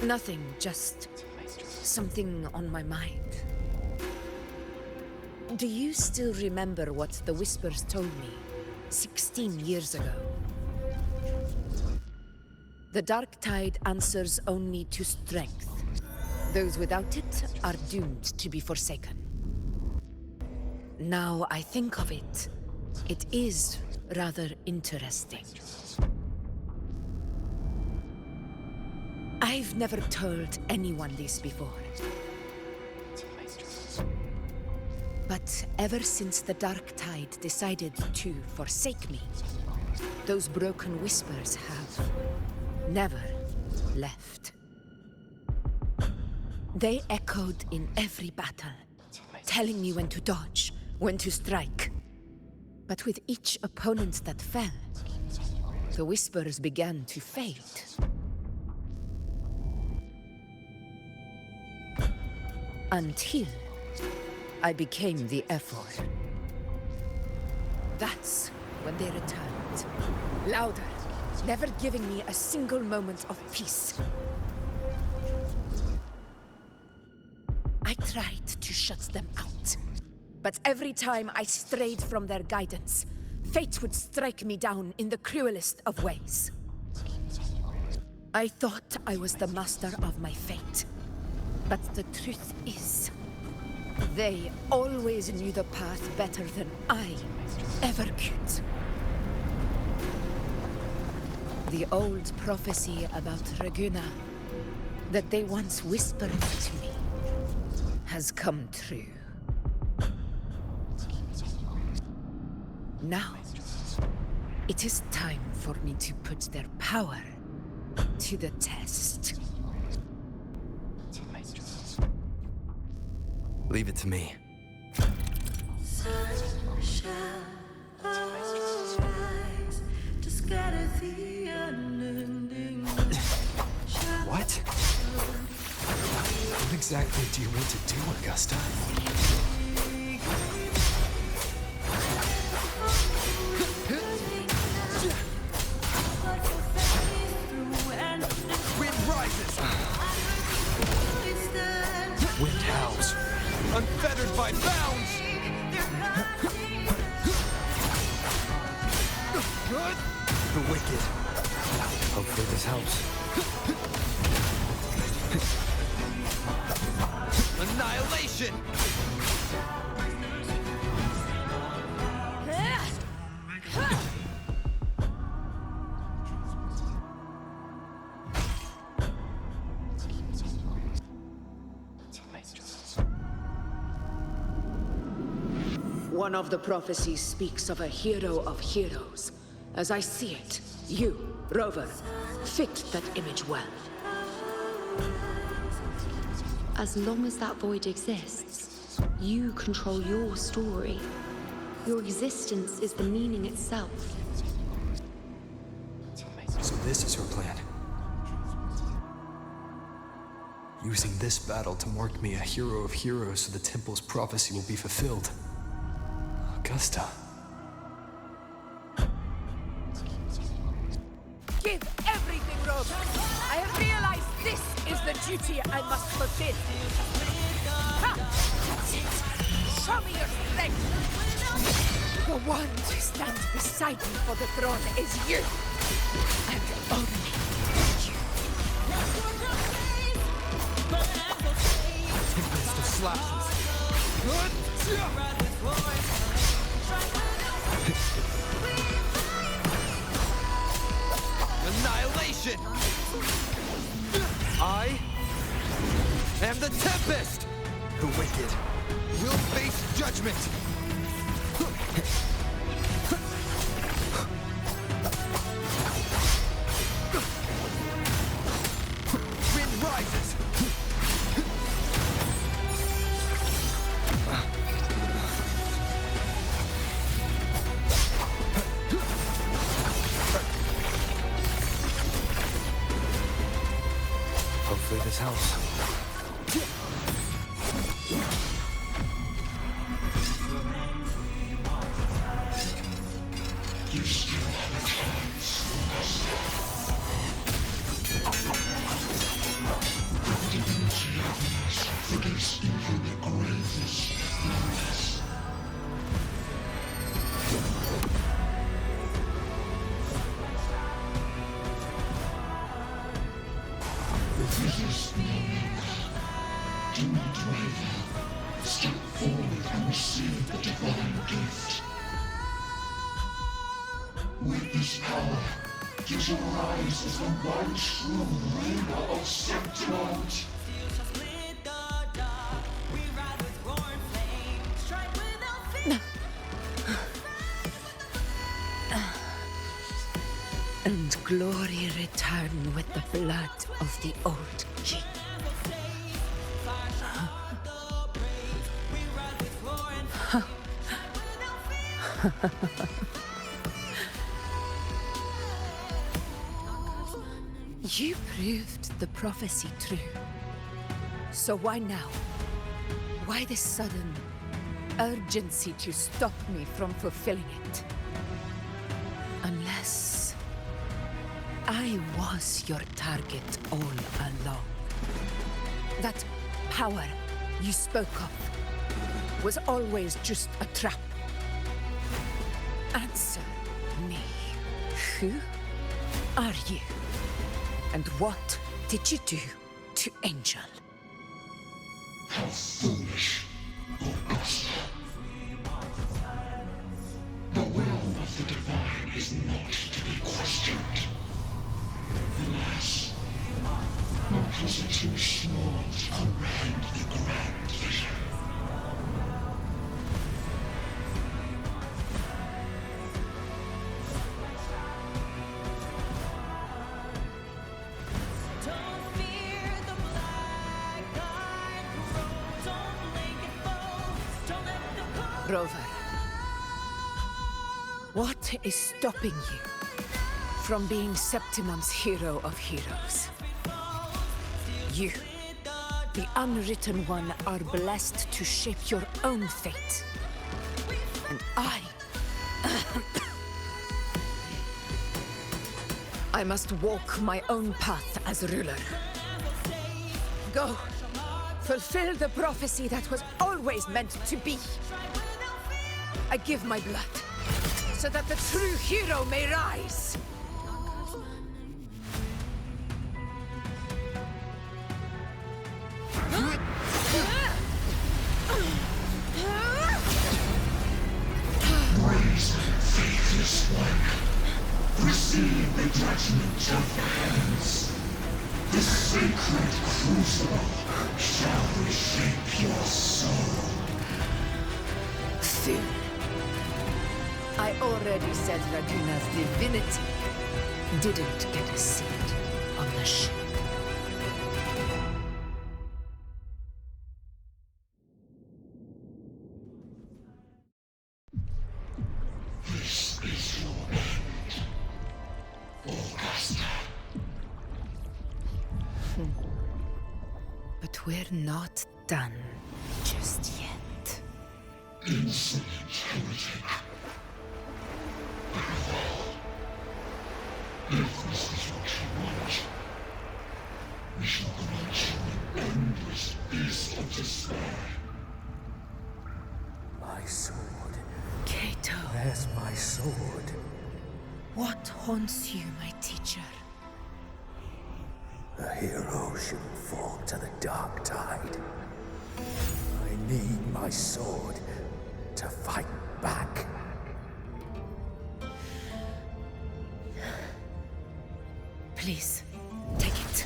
Nothing, just something on my mind. Do you still remember what the Whispers told me 16 years ago? The dark tide answers only to strength. Those without it are doomed to be forsaken. Now I think of it, it is rather interesting. I've never told anyone this before. But ever since the dark tide decided to forsake me, those broken whispers have never left. They echoed in every battle, telling me when to dodge, when to strike. But with each opponent that fell, the whispers began to fade. Until I became the F4. That's when they returned. Louder, never giving me a single moment of peace. I tried to shut them out. But every time I strayed from their guidance, fate would strike me down in the cruelest of ways. I thought I was the master of my fate. But the truth is, they always knew the path better than I ever could. The old prophecy about Raguna, that they once whispered to me, has come true. Now, it is time for me to put their power to the test. Leave it to me. What? What exactly do you want to do, Augusta? Wind rises! Wind howls, unfettered by bounds! The wicked. Hopefully this helps. Annihilation! One of the prophecies speaks of a hero of heroes. As I see it, you, Rover, fit that image well. As long as that void exists, you control your story. Your existence is the meaning itself. So this is her plan. Using this battle to mark me a hero of heroes so the temple's prophecy will be fulfilled. Augusta. Give everything, Rover! I have realized this is the duty I must fulfill. Ha! That's it! Show me your strength! The one to stand beside me for the throne is you! And only you. Tempest of slashes. Annihilation! I am the Tempest! The wicked will face judgment! Wind rises! Hopefully this helps. against even the gravest enemies. It is knowing. Do not waver. Step forward and receive the divine gift. With this power, you shall rise as the one true ruler of Septimont. And glory return with the blood of the old king. You proved the prophecy true. So why now? Why this sudden urgency to stop me from fulfilling it? Unless I was your target all along. That power you spoke of was always just a trap. Answer me. Who are you? And what did you do to Angel? How foolish, Augusta. The will of the divine is not to be questioned. Alas, my puzzle too small to comprehend the grand vision. Rover, what is stopping you from being Septimon's hero of heroes? You, the unwritten one, are blessed to shape your own fate. And I must walk my own path as ruler. Go, fulfill the prophecy that was always meant to be. I give my blood, so that the true hero may rise. Raise, faithless one. Receive the judgment of the hands. The sacred crucible shall reshape your soul. Fool. I already said Raguna's divinity didn't get a seat on the ship. This is your end, Augusta. But we're not done just yet. Insolent heretic. If this is what you want, we shall grant you an endless beast of despair. My sword. Kato, Where's my sword? what haunts you, my teacher? A hero shouldn't fall to the dark tide. I need my sword to fight back. Please, take it.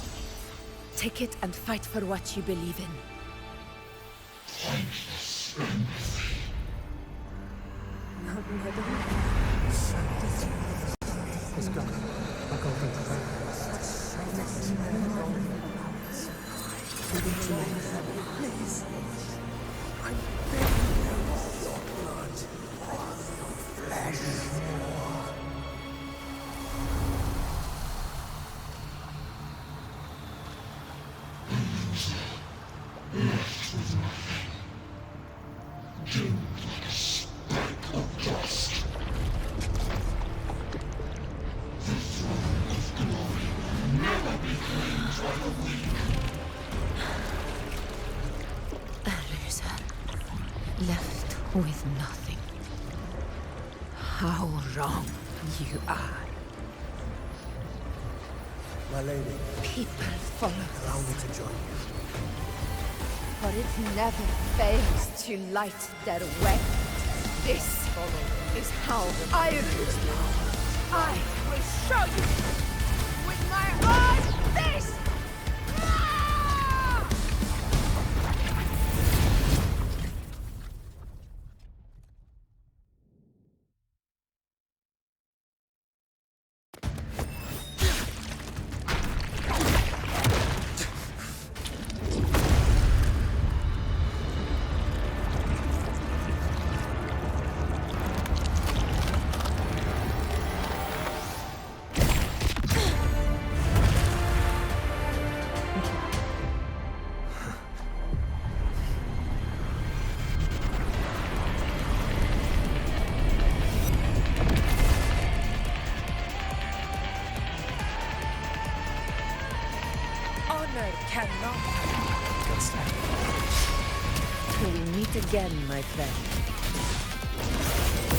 Take it and fight for what you believe in. Pointless empathy. Let's go. I'll go for Please. I beg you, your blood, your flesh. Left with nothing. Doomed like a speck of dust. The throne of glory will never be claimed by the weak. Left with nothing. How wrong you are. My lady, People follow allow me to join you. for it never fails to light their way. This is how I rule. I will show you with my own fist! Ah! Honor cannot. Augusta. Till we meet again, my friend.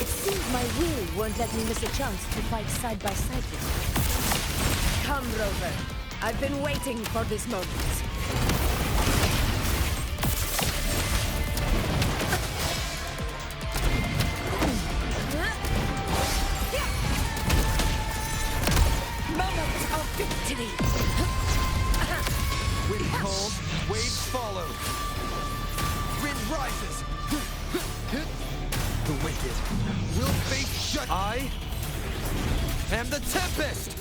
It seems my will won't let me miss a chance to fight side by side with you. Come, Rover. I've been waiting for this moment. Moment of victory! Wind calls, waves follow. Wind rises. The wicked will face judgment. I am the Tempest.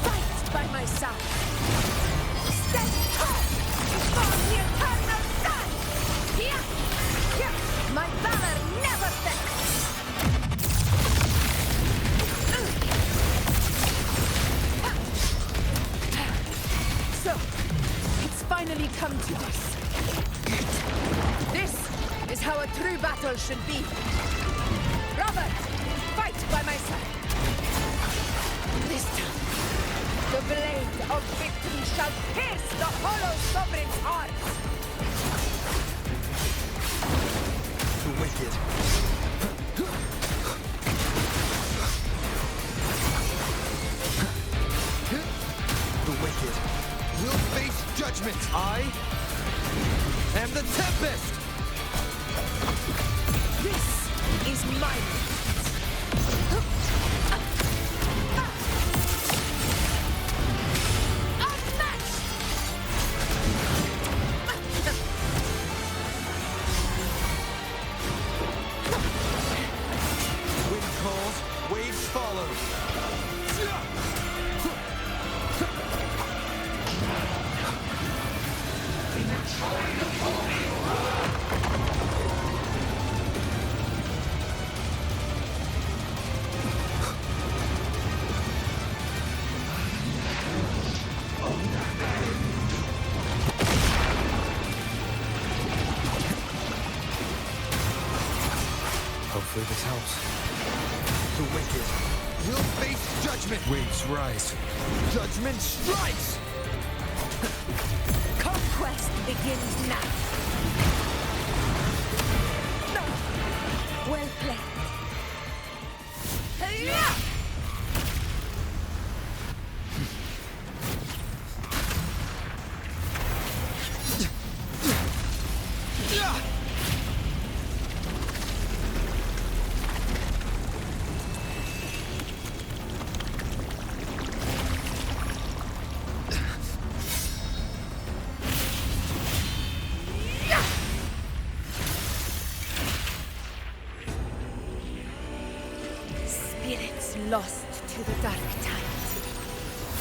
Fight by my side! Stand tall before the eternal sun! Here! Here! My valor never fails! So, it's finally come to this. This is how a true battle should be. Robert, fight by my side. This time, the blade of victory shall pierce the hollow sovereign's heart. The wicked. The wicked will face judgment. I am the Tempest. This is my unmatched! Wind calls, waves follow. Hopefully this helps. The wicked will face judgment. Waves rise. Judgment strikes. Conquest begins now. No. Well played. Hey-ya! Spirits lost to the dark tide.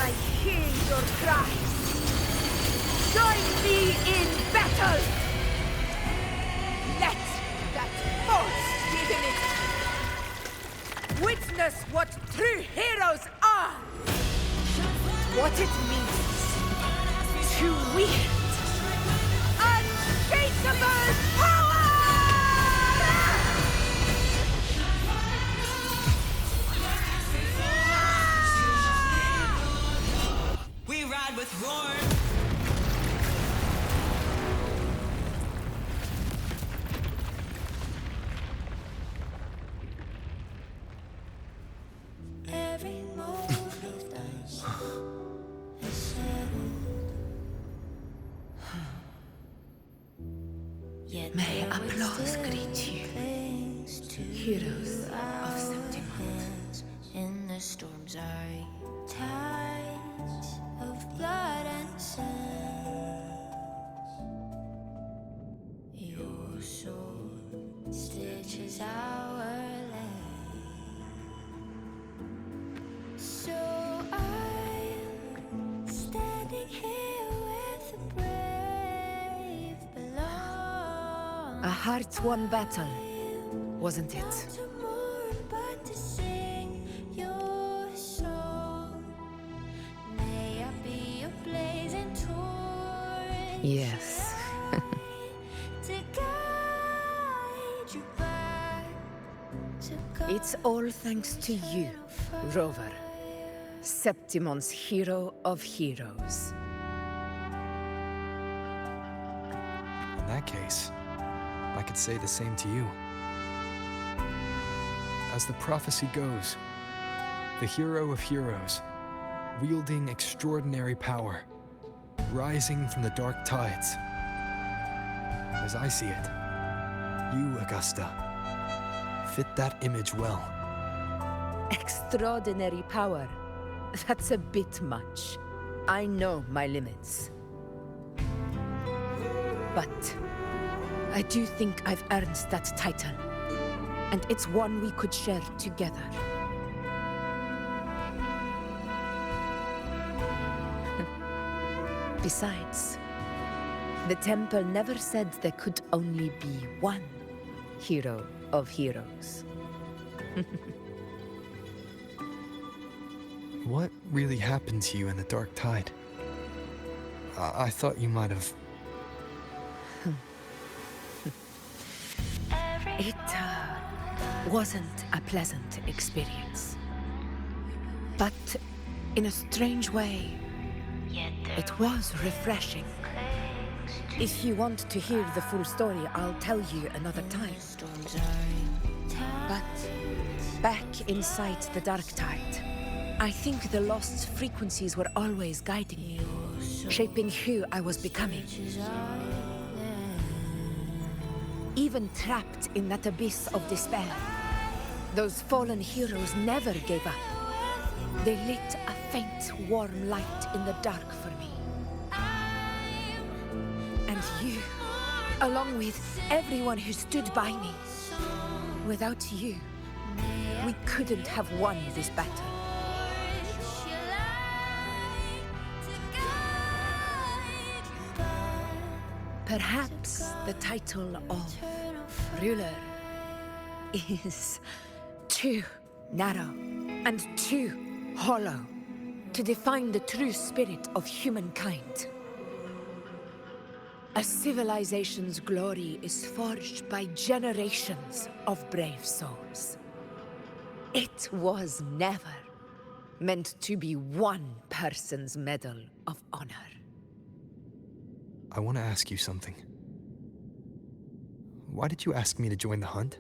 I hear your cries. Join me in battle! Let that false divinity witness what true heroes are! What it means to wield unshakable power! We ride with roar. May applause greet you, heroes of Septimon. In the storms are tides of blood and sand. Your sword stitches our land. So I'm standing here with the brave belong. A heart-won battle, wasn't it? To mourn, but to sing your song. May I be a blazing torch. Yes. To guide you back to It's all thanks to you, Rover, Septimon's hero of heroes. In that case, I could say the same to you. As the prophecy goes, the hero of heroes, wielding extraordinary power, rising from the dark tides. As I see it, you, Augusta, fit that image well. Extraordinary power. That's a bit much. I know my limits. But I do think I've earned that title. And it's one we could share together. Besides, the temple never said there could only be one hero of heroes. What really happened to you in the dark tide? I thought you might have... It wasn't a pleasant experience. But in a strange way, it was refreshing. If you want to hear the full story, I'll tell you another time. But back inside the dark tide, I think the lost frequencies were always guiding me, shaping who I was becoming. Even trapped in that abyss of despair, those fallen heroes never gave up. They lit a faint, warm light in the dark for me. And you, along with everyone who stood by me. Without you, we couldn't have won this battle. Perhaps the title of ruler is too narrow and too hollow to define the true spirit of humankind. A civilization's glory is forged by generations of brave souls. It was never meant to be one person's medal of honor. I want to ask you something. Why did you ask me to join the hunt?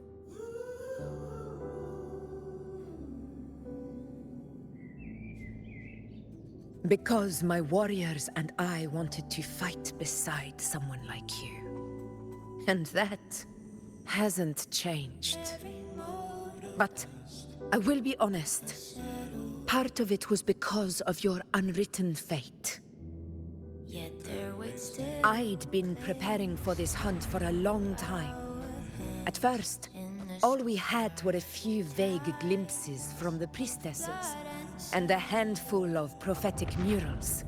Because my warriors and I wanted to fight beside someone like you. And that hasn't changed. But I will be honest. Part of it was because of your unwritten fate. I'd been preparing for this hunt for a long time. At first, all we had were a few vague glimpses from the priestesses, and a handful of prophetic murals.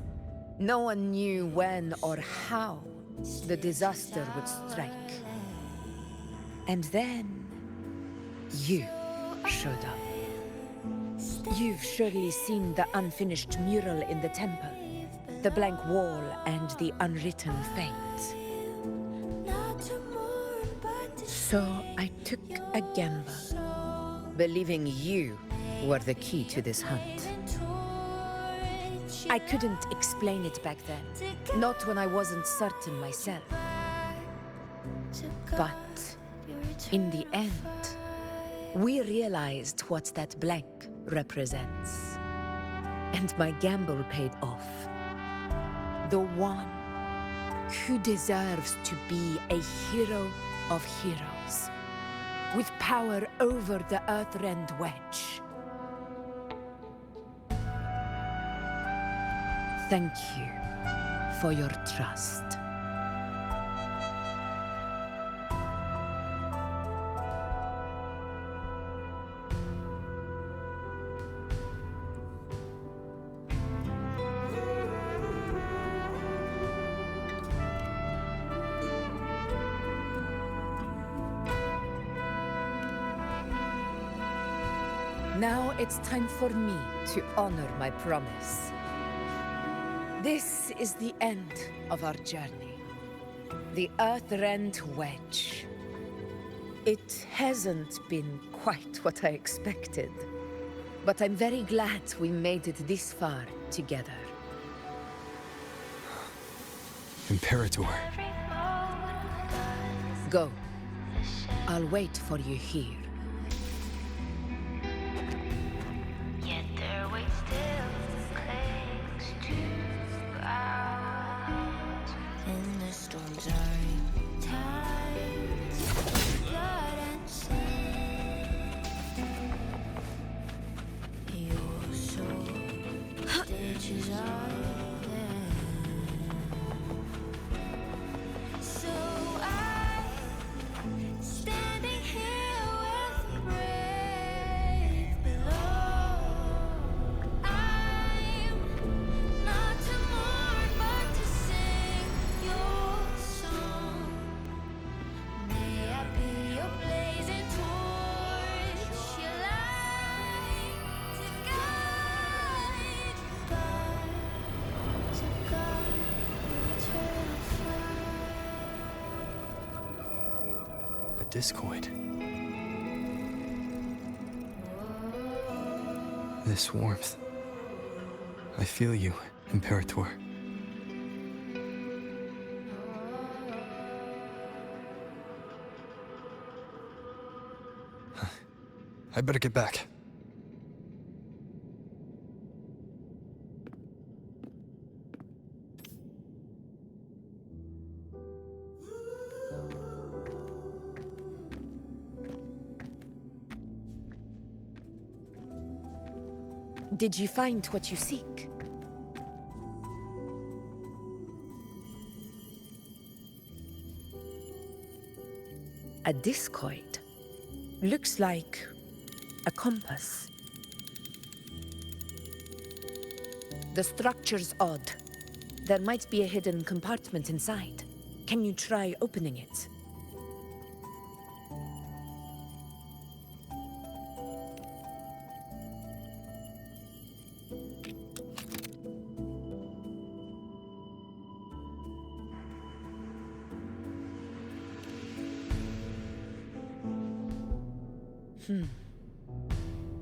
No one knew when or how the disaster would strike. And then, you showed up. You've surely seen the unfinished mural in the temple, the blank wall and the unwritten fate. So I took a gamble, believing you were the key to this hunt. I couldn't explain it back then, not when I wasn't certain myself. But in the end, we realized what that blank represents. And my gamble paid off. The one who deserves to be a hero of heroes, with power over the Earthrend Wedge. Thank you for your trust. Now it's time for me to honor my promise. This is the end of our journey. The Earthrend Wedge. It hasn't been quite what I expected, but I'm very glad we made it this far together. Imperator. Go. I'll wait for you here. Yet their weight still clings to ground. And the storms are tides, blood and sin. Your soul stitches are there. So standing here with the brave below. I'm not to mourn, but to sing your song. May I be your blazing torch, your light to guide eternal fire. A discoid. This warmth. I feel you, Imperator. I better get back. Did you find what you seek? A discoid. Looks like a compass. The structure's odd. There might be a hidden compartment inside. Can you try opening it?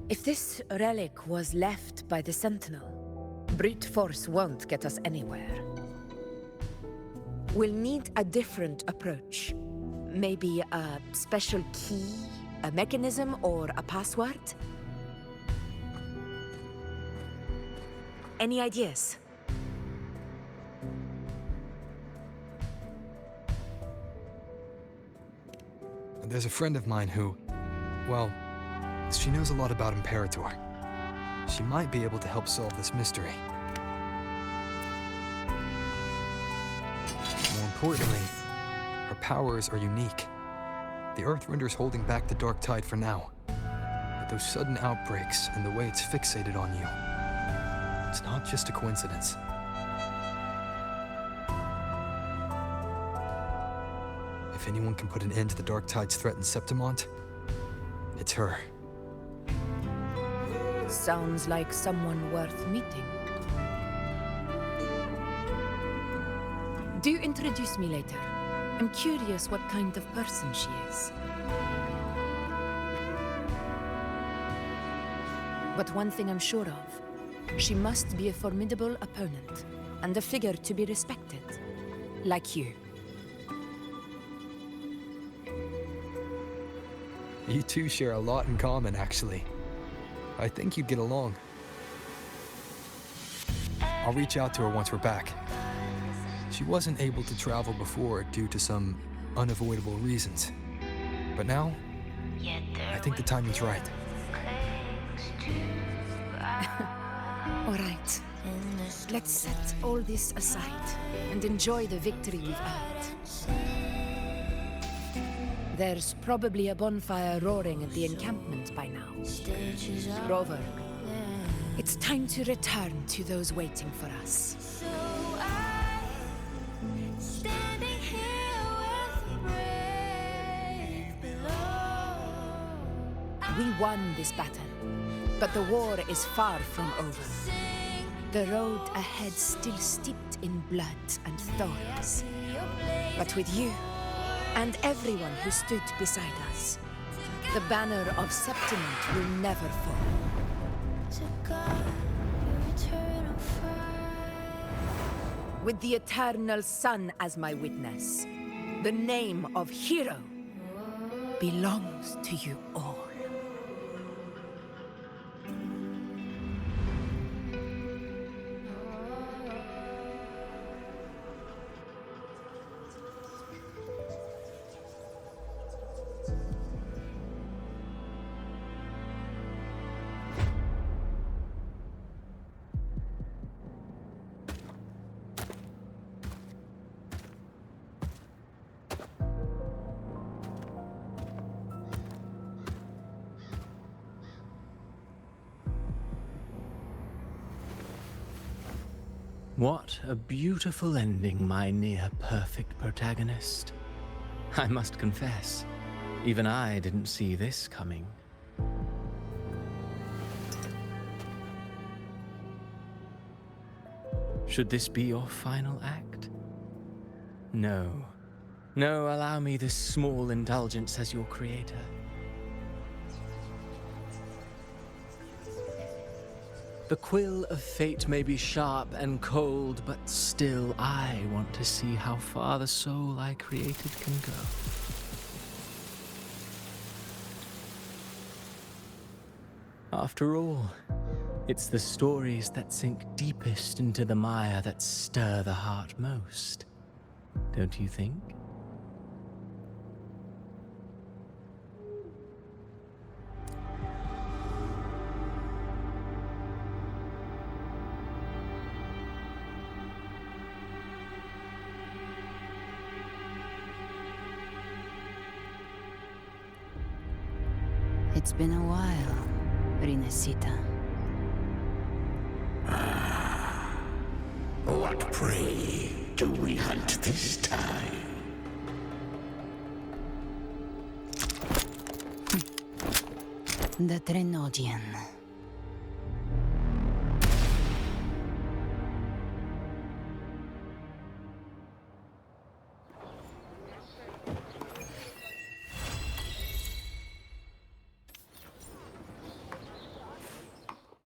If this relic was left by the Sentinel, brute force won't get us anywhere. We'll need a different approach. Maybe a special key, a mechanism, or a password? Any ideas? There's a friend of mine who, well, she knows a lot about Imperator. She might be able to help solve this mystery. More importantly, her powers are unique. The Earthrender's holding back the Dark Tide for now. But those sudden outbreaks and the way it's fixated on you, it's not just a coincidence. If anyone can put an end to the Dark Tide's threat in Septimont, it's her. Sounds like someone worth meeting. Do introduce me later. I'm curious what kind of person she is. But one thing I'm sure of, she must be a formidable opponent and a figure to be respected, like you. You two share a lot in common, actually. I think you'd get along. I'll reach out to her once we're back. She wasn't able to travel before due to some unavoidable reasons. But now, I think the timing's right. All right. Let's set all this aside and enjoy the victory we've earned. There's probably a bonfire roaring at the encampment by now. Rover, it's time to return to those waiting for us. So I'm standing here with brave below. We won this battle, but the war is far from over. The road ahead still steeped in blood and thorns. But with you, and everyone who stood beside us, the banner of Septiment will never fall. To God, your eternal fire. With the eternal sun as my witness, the name of hero belongs to you all. What a beautiful ending, my near-perfect protagonist. I must confess, even I didn't see this coming. Should this be your final act? No. No, allow me this small indulgence as your creator. The quill of fate may be sharp and cold, but still I want to see how far the soul I created can go. After all, it's the stories that sink deepest into the mire that stir the heart most, don't you think? It's been a while, Rinesita. What prey do we hunt this time? The Trenodian.